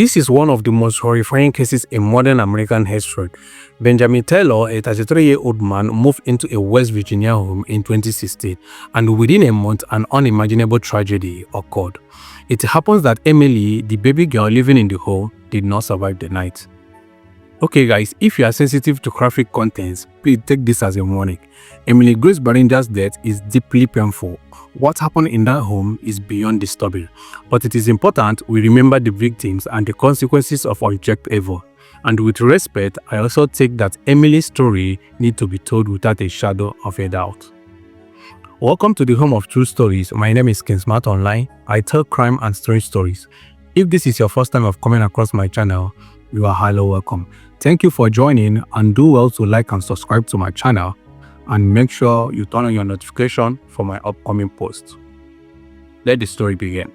This is one of the most horrifying cases in modern American history. Benjamin Taylor, a 33-year-old man, moved into a West Virginia home in 2016, and within a month, an unimaginable tragedy occurred. It happens that Emmaleigh, the baby girl living in the home, did not survive the night. Okay guys, if you are sensitive to graphic contents, please take this as a warning. Emmaleigh Grace Barringer's death is deeply painful. What happened in that home is beyond disturbing, but it is important we remember the victims and the consequences of unchecked evil. And with respect, I also take that Emmaleig's story needs to be told without a shadow of a doubt. Welcome to the home of true stories. My name is Kinsmart Online. I tell crime and strange stories. If this is your first time of coming across my channel, you are highly welcome. Thank you for joining, and do well to like and subscribe to my channel, and make sure you turn on your notification for my upcoming posts. Let the story begin.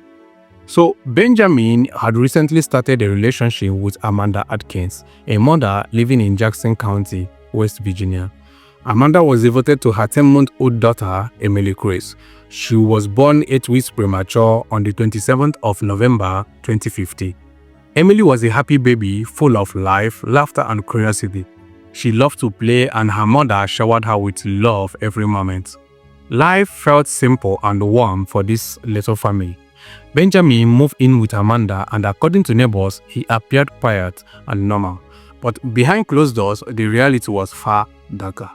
So, Benjamin had recently started a relationship with Amanda Atkins, a mother living in Jackson County, West Virginia. Amanda was devoted to her 10-month-old daughter, Emmaleigh Grace. She was born 8 weeks premature on the 27th of November 2050. Emmaleigh was a happy baby, full of life, laughter, and curiosity. She loved to play, and her mother showered her with love every moment. Life felt simple and warm for this little family. Benjamin moved in with Amanda, and according to neighbors, he appeared quiet and normal. But behind closed doors, the reality was far darker.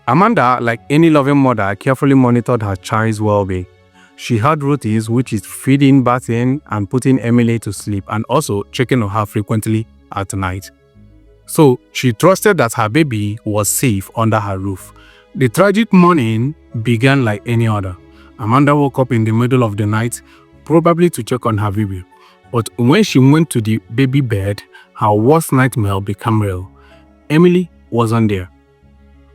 Amanda, like any loving mother, carefully monitored her child's well-being. She had routines, which is feeding, bathing, and putting Emmaleigh to sleep, and also checking on her frequently at night. So she trusted that her baby was safe under her roof. The tragic morning began like any other. Amanda woke up in the middle of the night, probably to check on her baby. But when she went to the baby bed, her worst nightmare became real. Emmaleigh wasn't there.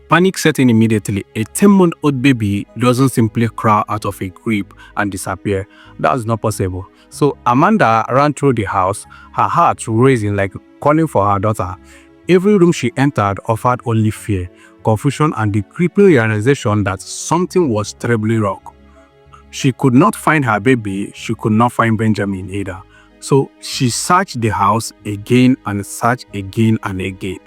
Panic set in immediately. A 10-month-old baby doesn't simply crawl out of a crib and disappear. That's not possible. So Amanda ran through the house, her heart racing like calling for her daughter. Every room she entered offered only fear, confusion, and the creeping realization that something was terribly wrong. She could not find her baby. She could not find Benjamin either. So she searched the house again and searched again and again.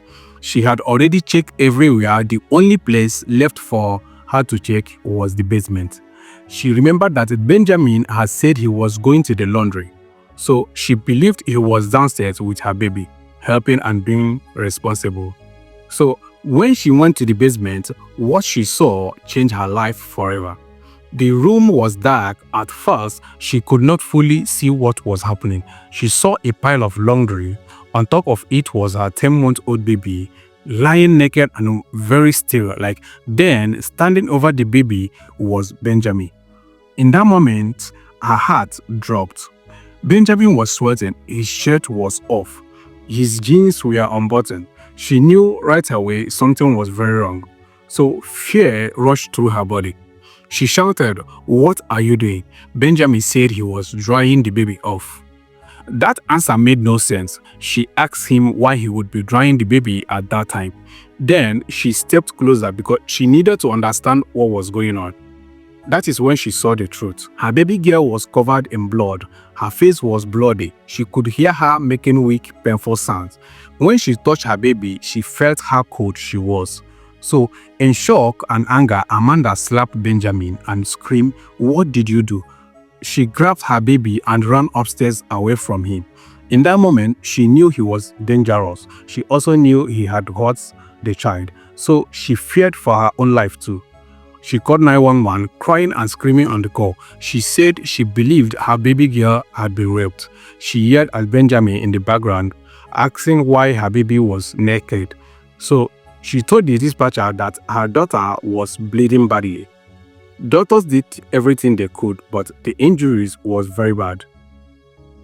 She had already checked everywhere. The only place left for her to check was the basement. She remembered that Benjamin had said he was going to the laundry, so she believed he was downstairs with her baby, helping and being responsible. So when she went to the basement, what she saw changed her life forever. The room was dark. At first, she could not fully see what was happening. She saw a pile of laundry. On top of it was her 10-month-old baby, lying naked and very still. Then, standing over the baby was Benjamin. In that moment, her heart dropped. Benjamin was sweating. His shirt was off. His jeans were unbuttoned. She knew right away something was very wrong. So fear rushed through her body. She shouted, "What are you doing?" Benjamin said he was drying the baby off. That answer made no sense. She asked him why he would be drying the baby at that time. Then she stepped closer because she needed to understand what was going on. That is when she saw the truth. Her baby girl was covered in blood. Her face was bloody. She could hear her making weak, painful sounds. When she touched her baby, she felt how cold she was. So, in shock and anger, Amanda slapped Benjamin and screamed, "What did you do?" She grabbed her baby and ran upstairs away from him. In that moment, she knew he was dangerous. She also knew he had hurt the child, so she feared for her own life too. She called 911, crying and screaming on the call. She said she believed her baby girl had been raped. She yelled at Benjamin in the background, asking why her baby was naked. So she told the dispatcher that her daughter was bleeding badly. Doctors did everything they could, but the injuries was very bad.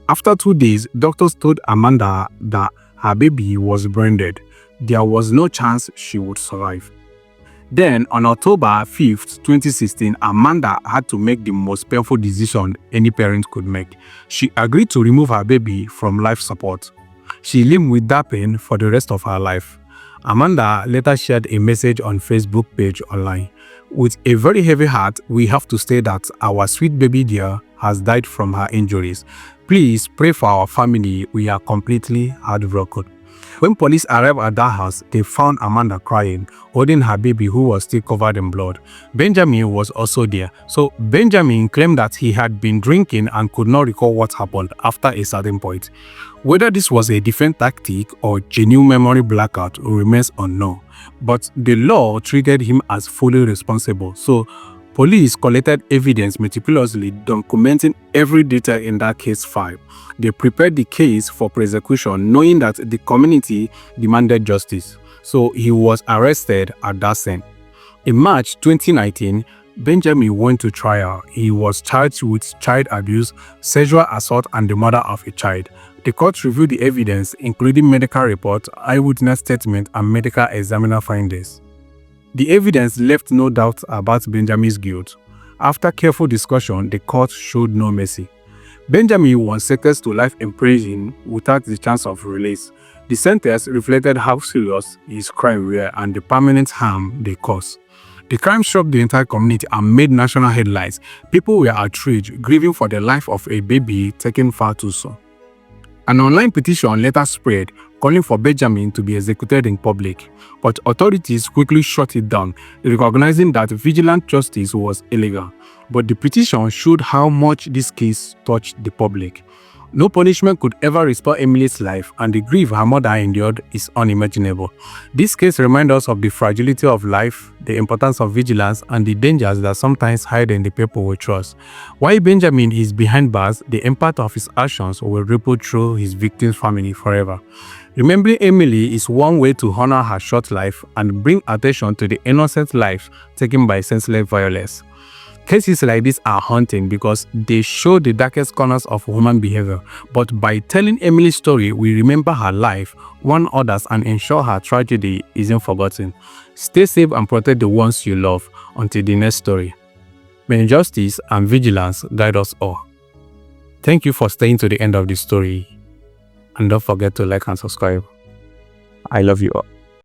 After 2 days, doctors told Amanda that her baby was brain dead. There was no chance she would survive. Then, on October 5th, 2016, Amanda had to make the most painful decision any parent could make. She agreed to remove her baby from life support. She lived with that pain for the rest of her life. Amanda later shared a message on Facebook page online. With a very heavy heart, we have to say that our sweet baby dear has died from her injuries. Please pray for our family. We are completely heartbroken. When police arrived at that house, they found Amanda crying, holding her baby who was still covered in blood. Benjamin was also there. So Benjamin claimed that he had been drinking and could not recall what happened after a certain point. Whether this was a defense tactic or genuine memory blackout remains unknown. But the law treated him as fully responsible. So police collected evidence meticulously, documenting every detail in that case file. They prepared the case for prosecution, knowing that the community demanded justice. So he was arrested at that scene. In March 2019, Benjamin went to trial. He was charged with child abuse, sexual assault, and the murder of a child. The court reviewed the evidence, including medical reports, eyewitness statements, and medical examiner findings. The evidence left no doubt about Benjamin's guilt. After careful discussion, the court showed no mercy. Benjamin was sentenced to life in prison without the chance of release. The sentence reflected how serious his crime were and the permanent harm they caused. The crime shocked the entire community and made national headlines. People were outraged, grieving for the life of a baby taken far too soon. An online petition later spread, calling for Benjamin to be executed in public, but authorities quickly shut it down, recognizing that vigilant justice was illegal. But the petition showed how much this case touched the public. No punishment could ever restore Emmaleig's life, and the grief her mother endured is unimaginable. This case reminds us of the fragility of life, the importance of vigilance, and the dangers that sometimes hide in the people we trust. While Benjamin is behind bars, the impact of his actions will ripple through his victim's family forever. Remembering Emmaleigh is one way to honor her short life and bring attention to the innocent lives taken by senseless violence. Cases like this are haunting because they show the darkest corners of human behavior, but by telling Emmaleig's story, we remember her life, warn others, and ensure her tragedy isn't forgotten. Stay safe and protect the ones you love until the next story. May justice and vigilance guide us all. Thank you for staying to the end of the story, and don't forget to like and subscribe. I love you all.